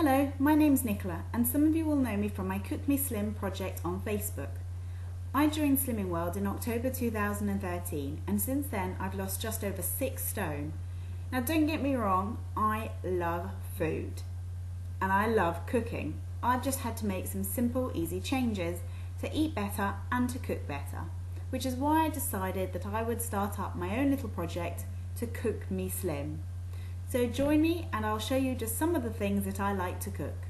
Hello, my name's Nicola and some of you will know me from my Cook Me Slim project on Facebook. I joined Slimming World in October 2013 and since then I've lost just over 6 stone. Now don't get me wrong, I love food and I love cooking. I've just had to make some simple, easy changes to eat better and to cook better, which is why I decided that I would start up my own little project to Cook Me Slim. So join me and I'll show you just some of the things that I like to cook.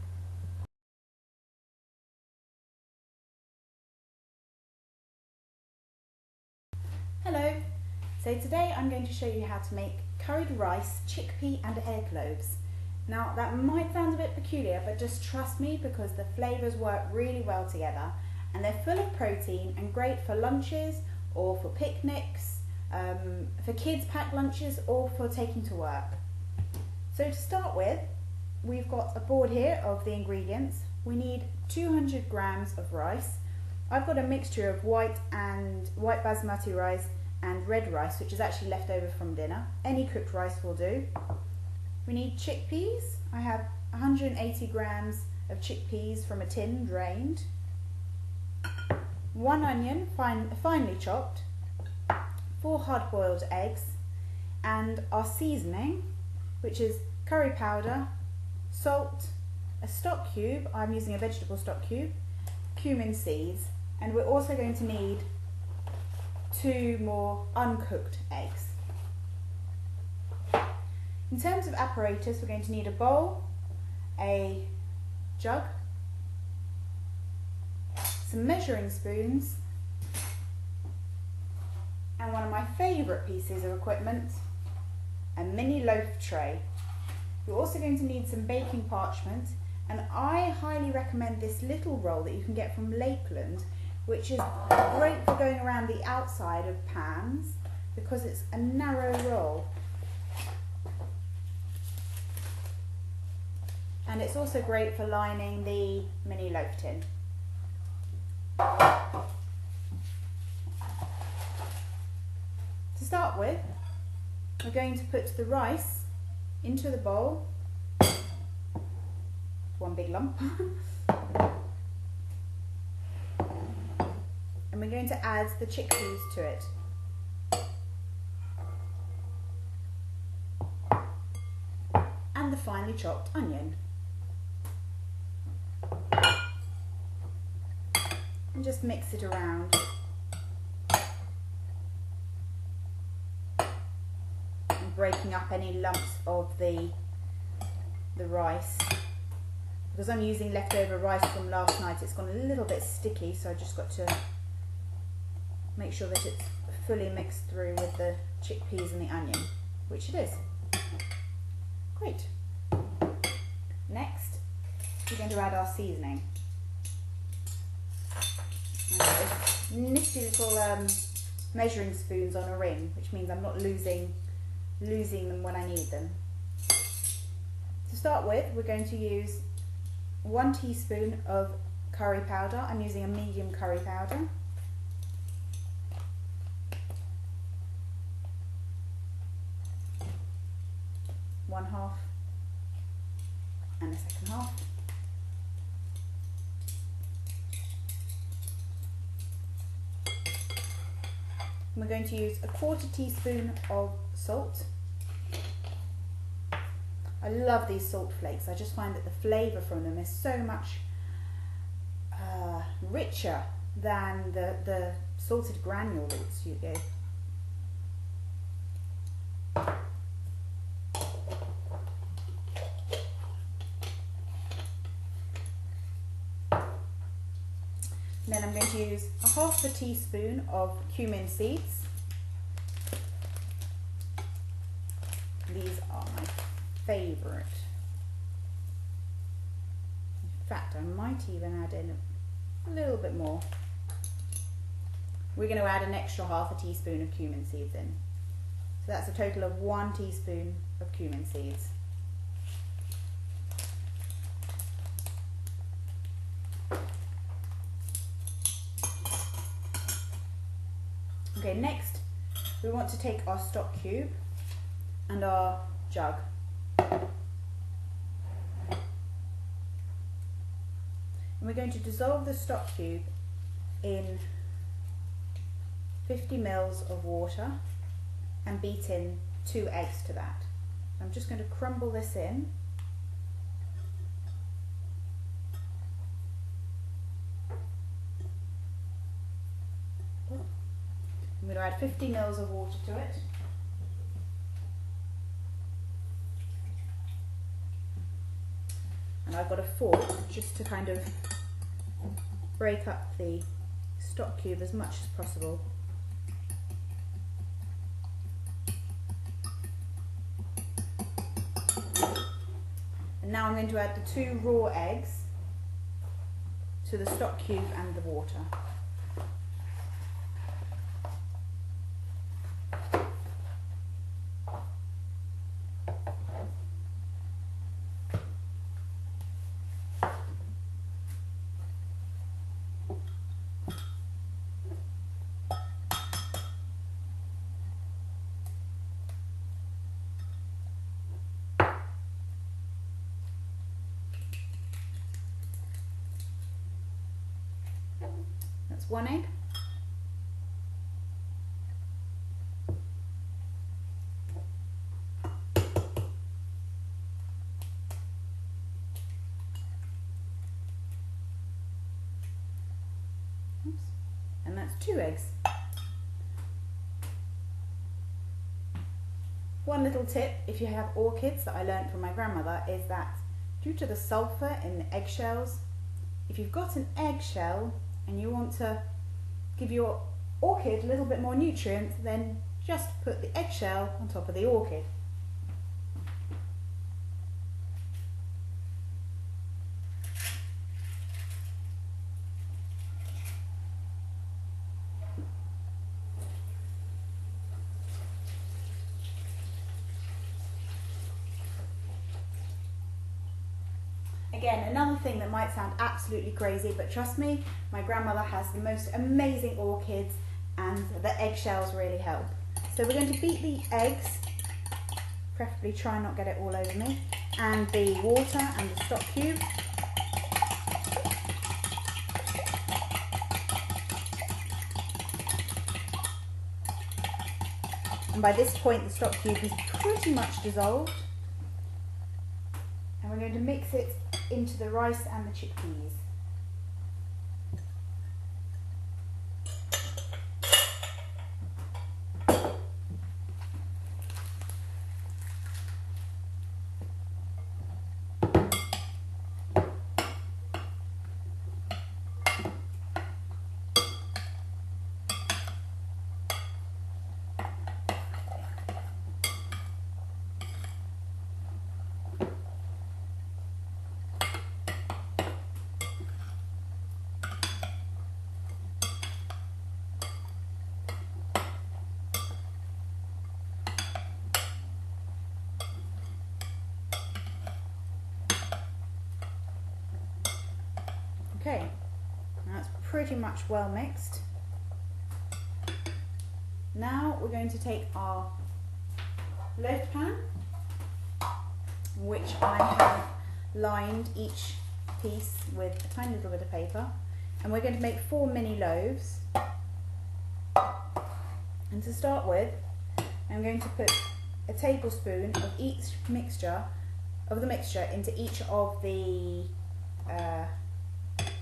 Hello, so today I'm going to show you how to make curried rice, chickpea and egg loaves. Now that might sound a bit peculiar, but just trust me because the flavours work really well together and they're full of protein and great for lunches or for picnics, for kids packed lunches or for taking to work. So to start with, we've got a board here of the ingredients. We need 200 grams of rice. I've got a mixture of white basmati rice and red rice, which is actually left over from dinner. Any cooked rice will do. We need chickpeas. I have 180 grams of chickpeas from a tin, drained. 1 onion, finely chopped. 4 hard-boiled eggs. And our seasoning, which is curry powder, salt, a stock cube, I'm using a vegetable stock cube, cumin seeds, and we're also going to need 2 more uncooked eggs. In terms of apparatus, we're going to need a bowl, a jug, some measuring spoons, and one of my favourite pieces of equipment, a mini loaf tray. You're also going to need some baking parchment, and I highly recommend this little roll that you can get from Lakeland, which is great for going around the outside of pans because it's a narrow roll. And it's also great for lining the mini loaf tin. To start with, we're going to put the rice into the bowl, one big lump, and we're going to add the chickpeas to it. And the finely chopped onion. And just mix it around. Breaking up any lumps of the rice. Because I'm using leftover rice from last night, it's gone a little bit sticky, so I just got to make sure that it's fully mixed through with the chickpeas and the onion, which it is. Great. Next, we're going to add our seasoning. Nifty little measuring spoons on a ring, which means I'm not losing them when I need them. To start with, we're going to use 1 teaspoon of curry powder. I'm using a medium curry powder. 1/2 and a second half. We're going to use a 1/4 teaspoon of salt. I love these salt flakes. I just find that the flavour from them is so much richer than the salted granules you get. Then I'm going to use a 1/2 teaspoon of cumin seeds. These are my favourite. In fact, I might even add in a little bit more. We're going to add an extra 1/2 teaspoon of cumin seeds in. So that's a total of 1 teaspoon of cumin seeds. Okay, next we want to take our stock cube and our jug. And we're going to dissolve the stock cube in 50 mils of water and beat in 2 eggs to that. I'm just going to crumble this in. I'm going to add 50 mils of water to it. And I've got a fork just to kind of break up the stock cube as much as possible. And now I'm going to add the 2 raw eggs to the stock cube and the water. That's 1 egg. Oops. And that's 2 eggs. One little tip, if you have orchids, that I learned from my grandmother, is that due to the sulfur in the eggshells, if you've got an eggshell and you want to give your orchid a little bit more nutrients, then just put the eggshell on top of the orchid. Again, another thing that might sound absolutely crazy, but trust me, my grandmother has the most amazing orchids and the eggshells really help. So we're going to beat the eggs, preferably try and not get it all over me, and the water and the stock cube. And by this point the stock cube is pretty much dissolved. And we're going to mix it into the rice and the chickpeas. Okay, that's pretty much well mixed. Now we're going to take our loaf pan, which I have lined each piece with a tiny little bit of paper, and we're going to make 4 mini loaves. And to start with, I'm going to put a tablespoon of each mixture into each of the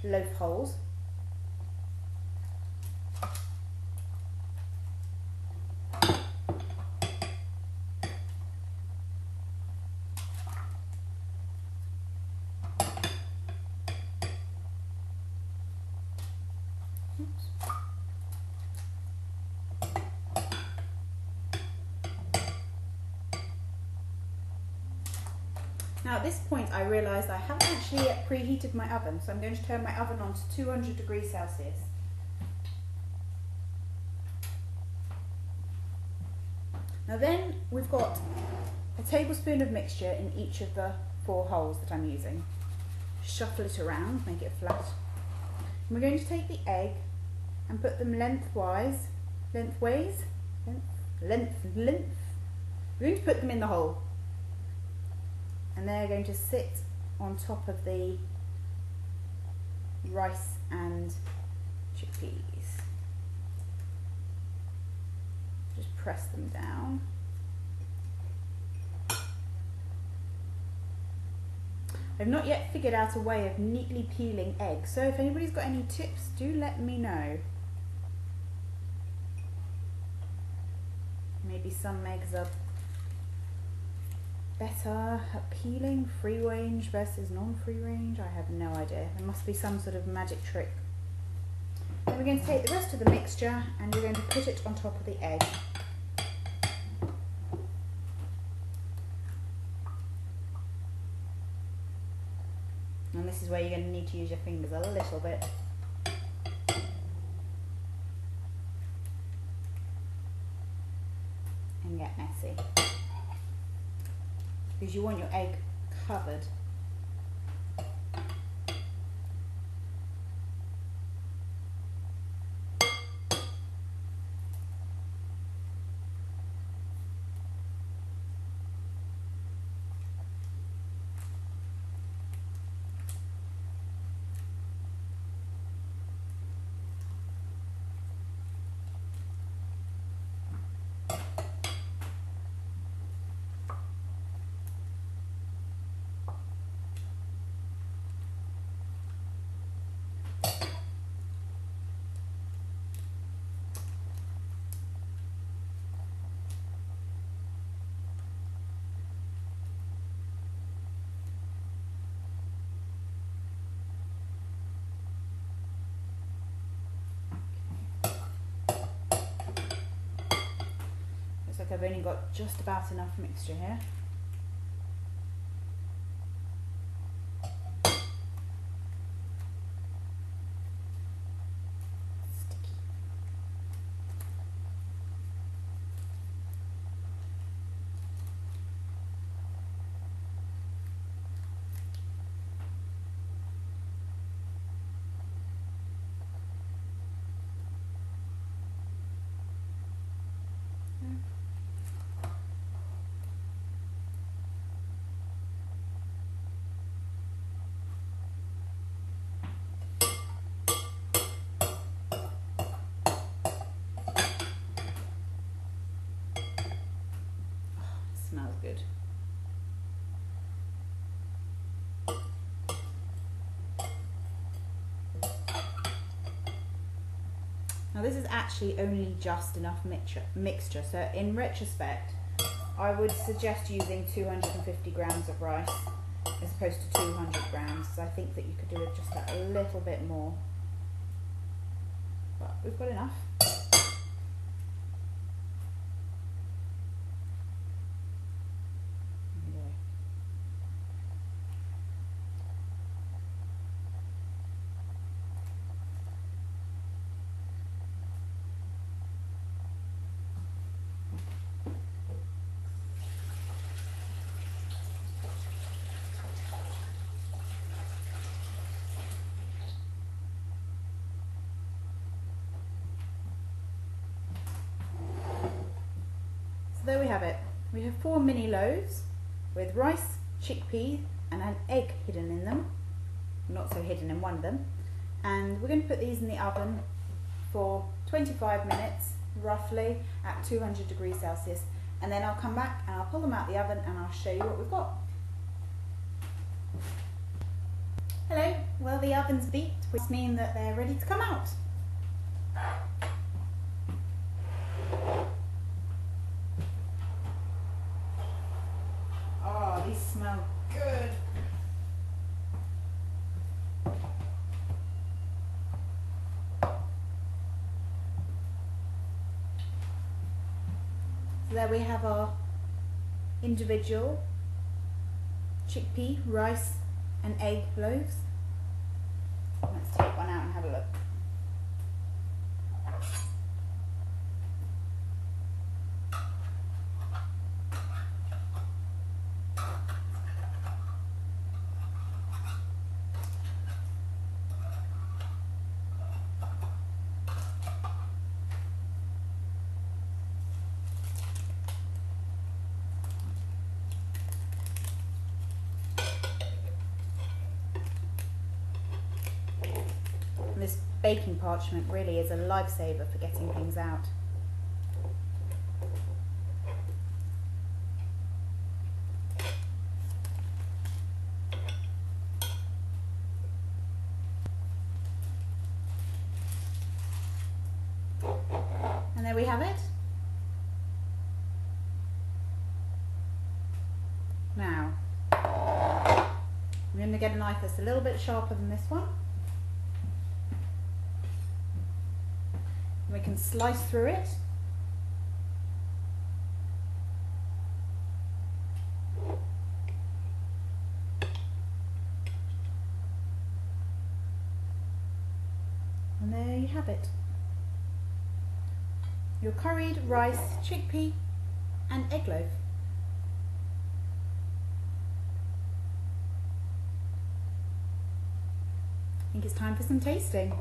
loaf holes. Oops. Now at this point I realised I haven't actually yet preheated my oven, so I'm going to turn my oven on to 200 degrees Celsius. Now then we've got a tablespoon of mixture in each of the 4 holes that I'm using. Shuffle it around, make it flat. And we're going to take the egg and put them lengthwise. We're going to put them in the hole. And they're going to sit on top of the rice and chickpeas. Just press them down. I've not yet figured out a way of neatly peeling eggs, so if anybody's got any tips, do let me know. Maybe some eggs are better at peeling, free range versus non-free range. I have no idea. There must be some sort of magic trick. Then we're going to take the rest of the mixture and we're going to put it on top of the egg. And this is where you're going to need to use your fingers a little bit. And get messy. Because you want your egg covered. Looks like I've only got just about enough mixture here. Smells good. Now this is actually only just enough mixture, so in retrospect I would suggest using 250 grams of rice as opposed to 200 grams. So I think that you could do it just a little bit more, but we've got enough. There we have it. We have 4 mini loaves with rice, chickpea and an egg hidden in them. Not so hidden in one of them. And we're going to put these in the oven for 25 minutes roughly at 200 degrees Celsius, and then I'll come back and I'll pull them out the oven and I'll show you what we've got. Hello, well the oven's beeped, which means that they're ready to come out. Oh, these smell good. So there we have our individual chickpea, rice and egg loaves. Let's take one out and have a look. baking parchment really is a lifesaver for getting things out. And there we have it. Now, I'm going to get a knife that's a little bit sharper than this one. We can slice through it. And there you have it. Your curried rice, chickpea and egg loaf. I think it's time for some tasting.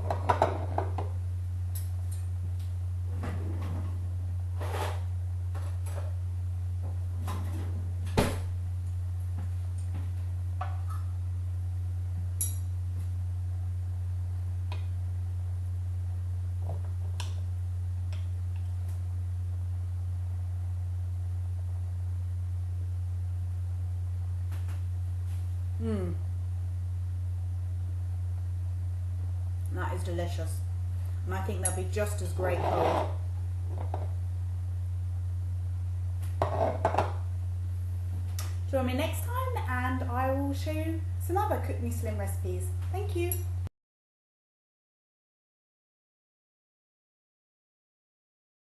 That is delicious, and I think they'll be just as great cold. Join me next time and I will show you some other Cook Me Slim recipes. Thank you.